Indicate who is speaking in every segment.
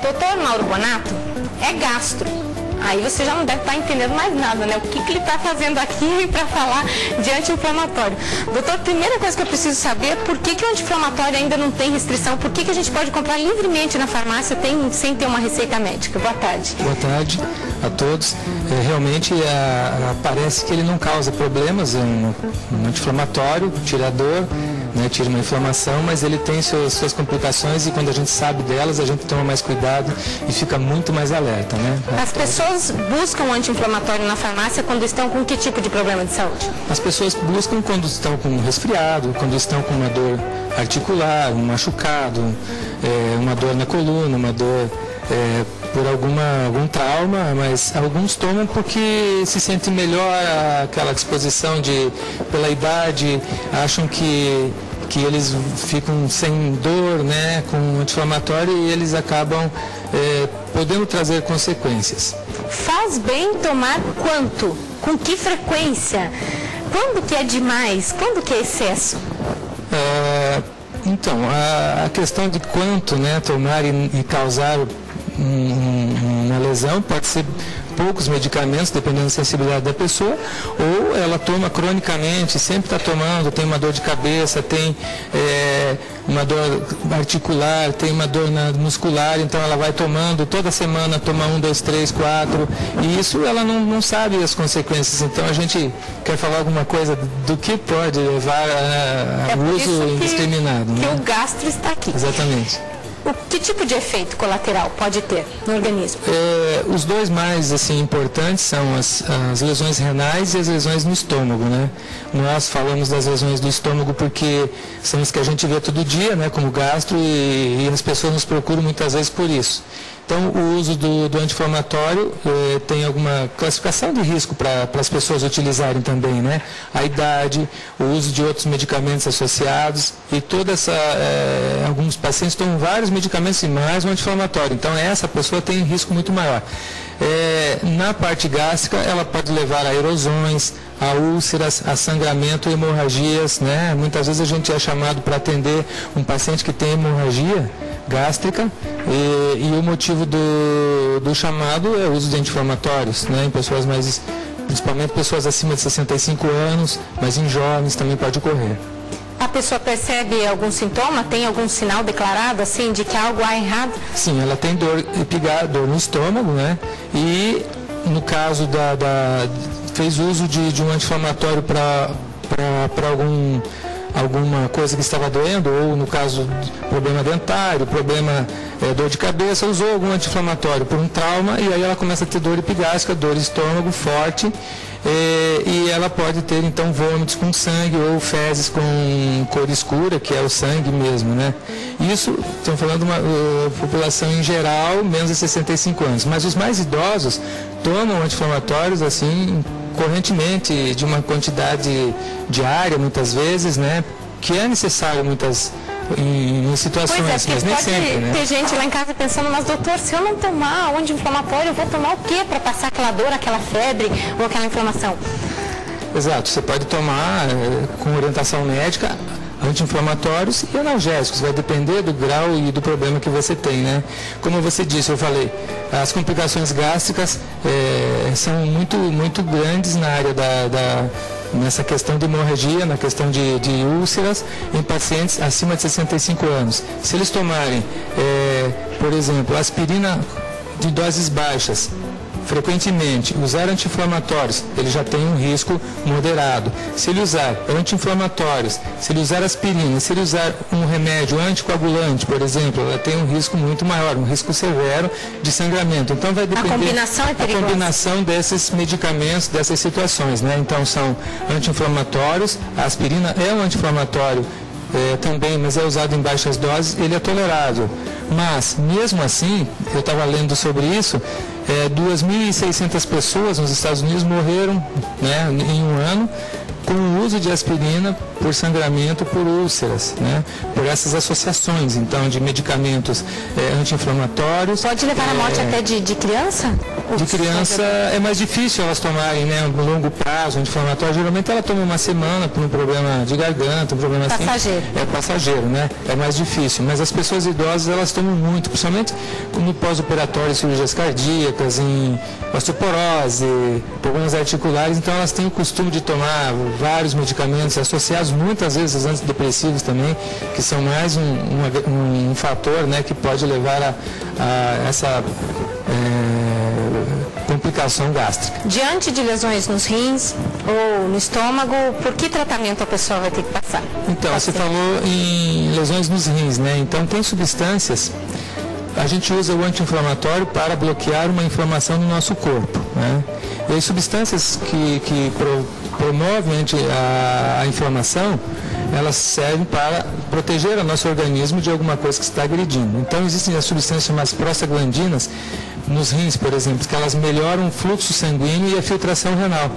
Speaker 1: Doutor Mauro Bonato é gastro. Aí você já não deve estar entendendo mais nada, né? O que ele está fazendo aqui para falar de anti-inflamatório. Doutor, a primeira coisa que eu preciso saber é por que o anti-inflamatório ainda não tem restrição, por que a gente pode comprar livremente na farmácia sem ter uma receita médica? Boa tarde.
Speaker 2: Boa tarde a todos. Realmente parece que ele não causa problemas, é um anti-inflamatório, tira a dor, né, tira uma inflamação, mas ele tem suas complicações e quando a gente sabe delas, a gente toma mais cuidado e fica muito mais alerta, né?
Speaker 1: As pessoas buscam anti-inflamatório na farmácia quando estão com que tipo de problema de saúde?
Speaker 2: As pessoas buscam quando estão com resfriado, quando estão com uma dor articular, um machucado, uma dor na coluna, uma dor por algum trauma, mas alguns tomam porque se sentem melhor aquela disposição pela idade, acham que eles ficam sem dor, né, com anti-inflamatório e eles acabam podendo trazer consequências.
Speaker 1: Faz bem tomar quanto? Com que frequência? Quando que é demais? Quando que é excesso?
Speaker 2: Então, a questão de quanto, né, tomar e causar uma lesão pode ser poucos medicamentos, dependendo da sensibilidade da pessoa, ou ela toma cronicamente, sempre está tomando, tem uma dor de cabeça, tem uma dor articular, tem uma dor muscular, então ela vai tomando, toda semana toma 1, 2, 3, 4, e isso ela não sabe as consequências, então a gente quer falar alguma coisa do que pode levar ao uso indiscriminado.
Speaker 1: Que o gastro está aqui.
Speaker 2: Exatamente.
Speaker 1: Que tipo de efeito colateral pode ter no organismo?
Speaker 2: Os dois mais importantes são as lesões renais e as lesões no estômago, né? Nós falamos das lesões do estômago porque são as que a gente vê todo dia, né, como gastro, e as pessoas nos procuram muitas vezes por isso. Então, o uso do anti-inflamatório tem alguma classificação de risco para as pessoas utilizarem também, né? A idade, o uso de outros medicamentos associados e alguns pacientes tomam vários medicamentos e mais um anti-inflamatório. Então, essa pessoa tem um risco muito maior. Na parte gástrica, ela pode levar a erosões, a úlceras, a sangramento, hemorragias, né? Muitas vezes a gente é chamado para atender um paciente que tem hemorragia gástrica e o motivo do chamado é o uso de anti-inflamatórios, né? Em pessoas principalmente pessoas acima de 65 anos, mas em jovens também pode ocorrer.
Speaker 1: A pessoa percebe algum sintoma, tem algum sinal declarado assim de que algo há errado?
Speaker 2: Sim, ela tem dor no estômago, né? E no caso fez uso de um anti-inflamatório para alguma coisa que estava doendo, ou no caso, problema dentário, dor de cabeça, usou algum anti-inflamatório por um trauma e aí ela começa a ter dor epigástrica, dor de estômago forte e ela pode ter então vômitos com sangue ou fezes com cor escura, que é o sangue mesmo, né? Isso, estamos falando de uma população em geral, menos de 65 anos, mas os mais idosos tomam anti-inflamatórios assim, correntemente, de uma quantidade diária, muitas vezes, né, que é necessário em situações, mas nem sempre, né?
Speaker 1: Ter gente lá em casa pensando, mas doutor, se eu não tomar anti-inflamatório, eu vou tomar o quê para passar aquela dor, aquela febre ou aquela inflamação?
Speaker 2: Exato, você pode tomar com orientação médica anti-inflamatórios e analgésicos, vai depender do grau e do problema que você tem, né? Como você disse, eu falei, as complicações gástricas são muito grandes na área nessa questão de hemorragia, na questão de úlceras em pacientes acima de 65 anos. Se eles tomarem, por exemplo, aspirina de doses baixas, frequentemente, usar anti-inflamatórios, ele já tem um risco moderado. Se ele usar anti-inflamatórios, se ele usar aspirina, se ele usar um remédio anticoagulante, por exemplo, ela tem um risco muito maior, um risco severo de sangramento. Então vai depender
Speaker 1: a
Speaker 2: combinação desses medicamentos, dessas situações, né? Então são anti-inflamatórios, a aspirina é um anti-inflamatório também, mas é usado em baixas doses, ele é tolerável. Mas, mesmo assim, eu estava lendo sobre isso, 2.600 pessoas nos Estados Unidos morreram, né, em um ano com o uso de aspirina por sangramento, por úlceras, né? Por essas associações, então, de medicamentos anti-inflamatórios.
Speaker 1: Pode levar à morte até de criança?
Speaker 2: De criança é mais difícil elas tomarem, né, a longo prazo, anti-inflamatório. Geralmente ela toma uma semana por um problema de garganta, um problema
Speaker 1: passageiro.
Speaker 2: Assim. É passageiro, né? É mais difícil. Mas as pessoas idosas, elas tomam muito, principalmente no pós-operatório, cirurgias cardíacas, em osteoporose, problemas articulares. Então elas têm o costume de tomar vários medicamentos associados, muitas vezes aos antidepressivos também, que são mais um fator, né, que pode levar a essa complicação gástrica.
Speaker 1: Diante de lesões nos rins ou no estômago, por que tratamento a pessoa vai ter que passar?
Speaker 2: Então, você falou em lesões nos rins, né? Então, tem substâncias, a gente usa o anti-inflamatório para bloquear uma inflamação no nosso corpo, né? E as substâncias que promovem a inflamação, elas servem para proteger o nosso organismo de alguma coisa que está agredindo. Então, existem as substâncias chamadas prostaglandinas, nos rins, por exemplo, que elas melhoram o fluxo sanguíneo e a filtração renal.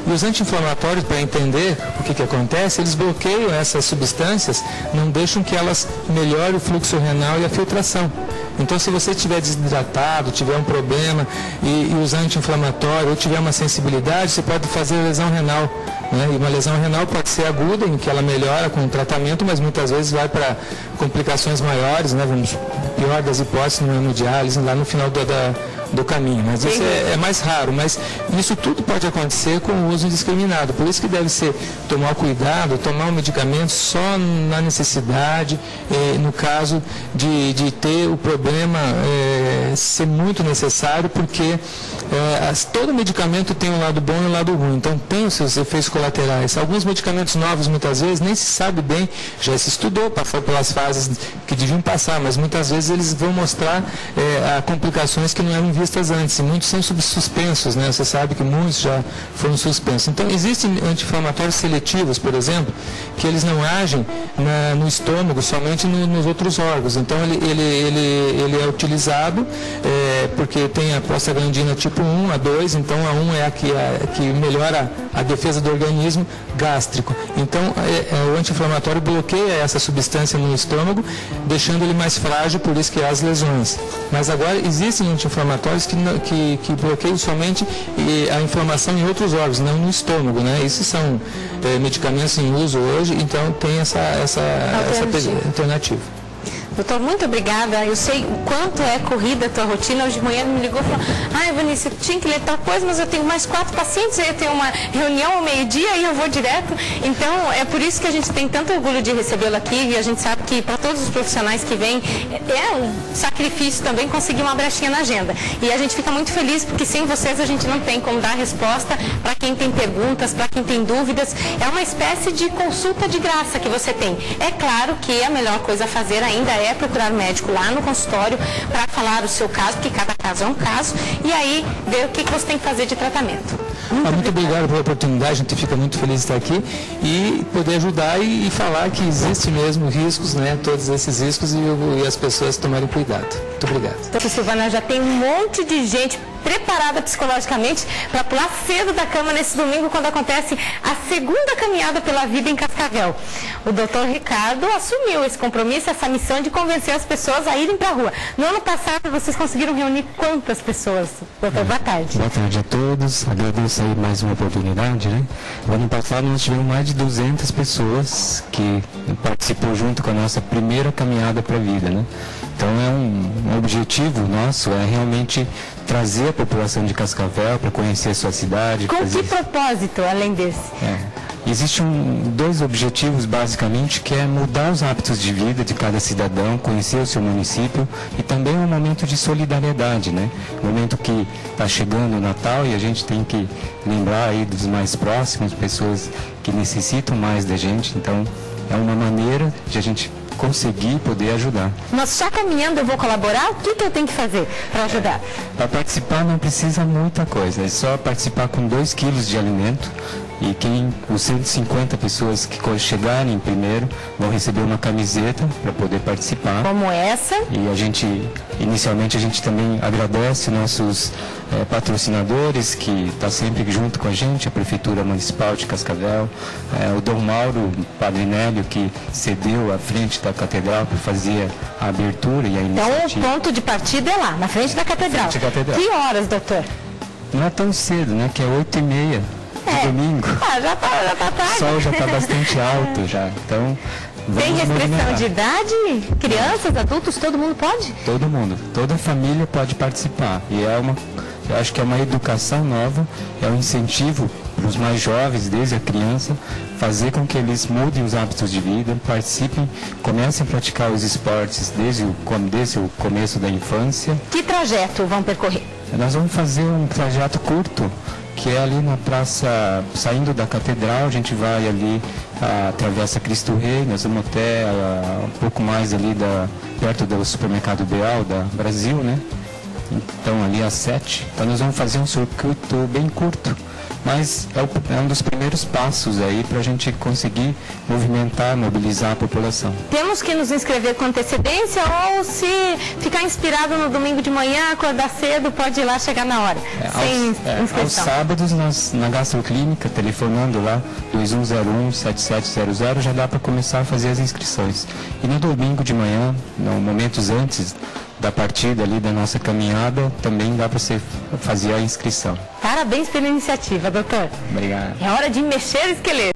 Speaker 2: E os anti-inflamatórios, para entender o que acontece, eles bloqueiam essas substâncias, não deixam que elas melhorem o fluxo renal e a filtração. Então, se você estiver desidratado, tiver um problema e usar anti-inflamatório ou tiver uma sensibilidade, você pode fazer lesão renal, né? E uma lesão renal pode ser aguda, em que ela melhora com o tratamento, mas muitas vezes vai para complicações maiores, né? Pior das hipóteses, no hemodiálise, lá no final do caminho. Mas isso é mais raro, mas isso tudo pode acontecer com o uso indiscriminado. Por isso que deve ser tomar cuidado, tomar um medicamento só na necessidade, no caso de ter o problema ser muito necessário, porque todo medicamento tem um lado bom e um lado ruim, então tem os seus efeitos colaterais. Alguns medicamentos novos, muitas vezes, nem se sabe bem, já se estudou, passou pelas fases que deviam passar, mas muitas vezes eles vão mostrar complicações que não eram vistas antes, e muitos são suspensos, né? Você sabe que muitos já foram suspensos. Então, existem anti-inflamatórios seletivos, por exemplo, que eles não agem no estômago, somente nos outros órgãos. Então, ele é utilizado porque tem a prostaglandina tipo 1, a 2, então a 1 é a que melhora a defesa do organismo gástrico. Então, o anti-inflamatório bloqueia essa substância no estômago, deixando ele mais frágil, por isso que há as lesões. Mas agora, existem anti-inflamatórios que bloqueiam somente a inflamação em outros órgãos, não no estômago, né? Isso são medicamentos em uso hoje, então tem essa alternativa.
Speaker 1: Doutor, muito obrigada. Eu sei o quanto é corrida a tua rotina. Hoje de manhã me ligou e falou: Vanessa, eu tinha que ler tal coisa, mas eu tenho mais 4 pacientes, eu tenho uma reunião ao meio-dia e eu vou direto. Então, é por isso que a gente tem tanto orgulho de recebê-lo aqui, e a gente sabe que para todos os profissionais que vêm, é um sacrifício também conseguir uma brechinha na agenda. E a gente fica muito feliz, porque sem vocês a gente não tem como dar resposta para quem tem perguntas, para quem tem dúvidas. É uma espécie de consulta de graça que você tem. É claro que a melhor coisa a fazer ainda é procurar o médico lá no consultório para falar o seu caso, porque cada caso é um caso, e aí ver o que você tem que fazer de tratamento.
Speaker 2: Muito obrigado pela oportunidade, a gente fica muito feliz de estar aqui e poder ajudar e falar que existe mesmo riscos, né? Todos esses riscos e as pessoas tomarem cuidado. Muito obrigado.
Speaker 1: Doutora Silvana, já tem um monte de gente preparada psicologicamente para pular cedo da cama nesse domingo, quando acontece a segunda caminhada pela vida em Cascavel. O doutor Ricardo assumiu esse compromisso, essa missão de convencer as pessoas a irem para a rua. No ano passado, vocês conseguiram reunir quantas pessoas? Doutor, boa tarde.
Speaker 3: Boa tarde a todos. Agradeço aí mais uma oportunidade, né? No ano passado, nós tivemos mais de 200 pessoas que participou junto com a nossa primeira caminhada para a vida, né? Então, um objetivo nosso é realmente trazer a população de Cascavel para conhecer a sua cidade.
Speaker 1: Com que propósito, além desse?
Speaker 3: Existem 2 objetivos, basicamente, que é mudar os hábitos de vida de cada cidadão, conhecer o seu município, e também um momento de solidariedade, né? Um momento que está chegando o Natal e a gente tem que lembrar aí dos mais próximos, pessoas que necessitam mais da gente. Então, é uma maneira de a gente conseguir poder ajudar.
Speaker 1: Mas só caminhando eu vou colaborar? O que eu tenho que fazer para ajudar?
Speaker 3: Para participar não precisa muita coisa, é só participar com 2 quilos de alimento, E os 150 pessoas que chegarem primeiro vão receber uma camiseta para poder participar.
Speaker 1: Como essa.
Speaker 3: E inicialmente a gente também agradece nossos patrocinadores que estão sempre junto com a gente, a Prefeitura Municipal de Cascavel, o Dom Mauro Padre Nélio, que cedeu à frente da Catedral para fazer a abertura e a iniciativa.
Speaker 1: Então o ponto de partida é lá, na frente da Catedral.
Speaker 3: Frente da Catedral.
Speaker 1: Que horas, doutor?
Speaker 3: Não é tão cedo, né? Que é 8h30 de domingo.
Speaker 1: Já tá tarde.
Speaker 3: O sol já está bastante alto já, então...
Speaker 1: Tem restrição
Speaker 3: movimentar.
Speaker 1: de idade? Crianças, adultos, todo mundo pode?
Speaker 3: Todo mundo, toda a família pode participar. E eu acho que é uma educação nova, é um incentivo para os mais jovens, desde a criança, fazer com que eles mudem os hábitos de vida, participem, comecem a praticar os esportes desde o começo da infância.
Speaker 1: Que trajeto vão percorrer?
Speaker 3: Nós vamos fazer um trajeto curto, que é ali na praça, saindo da Catedral, a gente vai ali, atravessa Cristo Rei, nós vamos até um pouco mais ali perto do supermercado Beal da Brasil, né? Então ali às 7. Então nós vamos fazer um circuito bem curto, mas é um dos primeiros passos aí para a gente conseguir mobilizar a população.
Speaker 1: Temos que nos inscrever com antecedência ou se ficar inspirado no domingo de manhã, acordar cedo, pode ir lá chegar na hora, sem inscrição?
Speaker 3: Aos sábados, na gastroclínica, telefonando lá, 2101-7700, já dá para começar a fazer as inscrições. E no domingo de manhã, momentos antes da partida ali da nossa caminhada, também dá para você fazer a inscrição.
Speaker 1: Parabéns pela iniciativa, doutor.
Speaker 3: Obrigado.
Speaker 1: É hora de mexer o esqueleto.